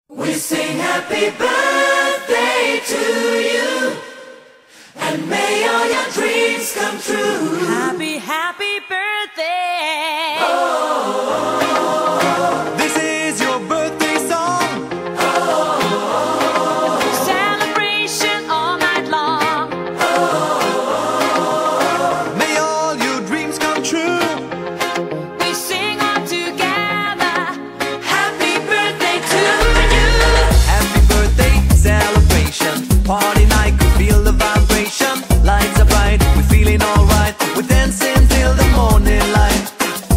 We sing happy birthday to you, and may all your dreams come true. Happy, happy birthday. This is your birthday song. Celebration all night long. May all your dreams come true. We sing all together. Happy birthday to you. Happy birthday celebration. Party night, could feel the vibration. Lights are bright, we're feeling alright. We're dancing till the morning light.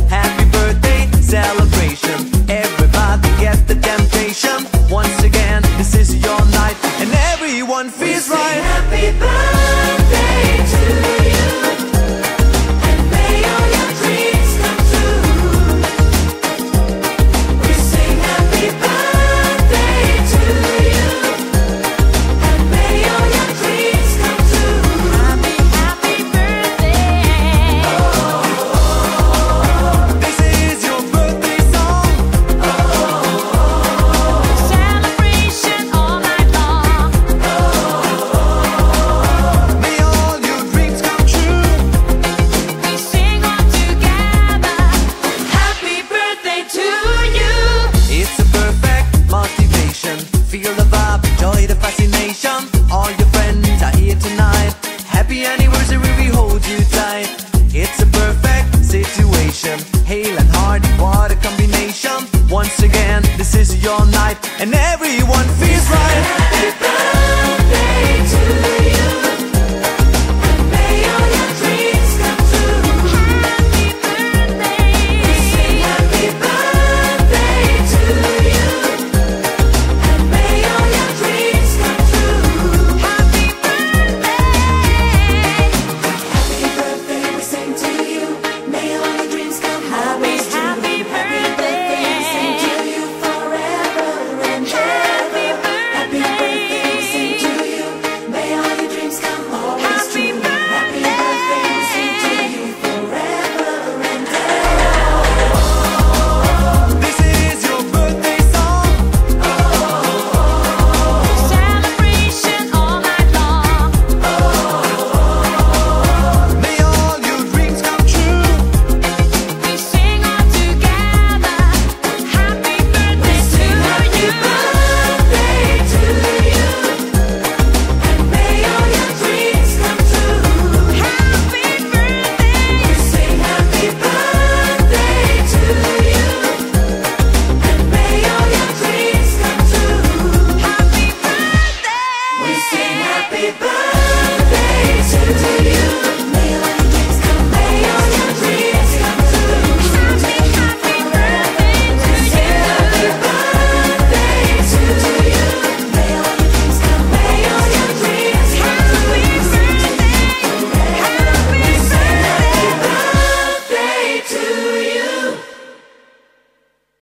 Happy birthday celebration. Everybody get the temptation. Once again, this is your night, and everyone feels right. Happy birthday to you, and may all your dreams come true. We sing happy birthday to you, and may all your dreams come true. Happy, happy birthday. This is your birthday song. Celebration all night long. May all your dreams come true. We sing all together. Happy birthday to you. It's a perfect motivation. Feel the vibe, enjoy the fascination. All your friends are here tonight. Happy anniversary, we hold you tight. It's a perfect situation. Hale and hearty, what a combination. Once again, this is your night, and everyone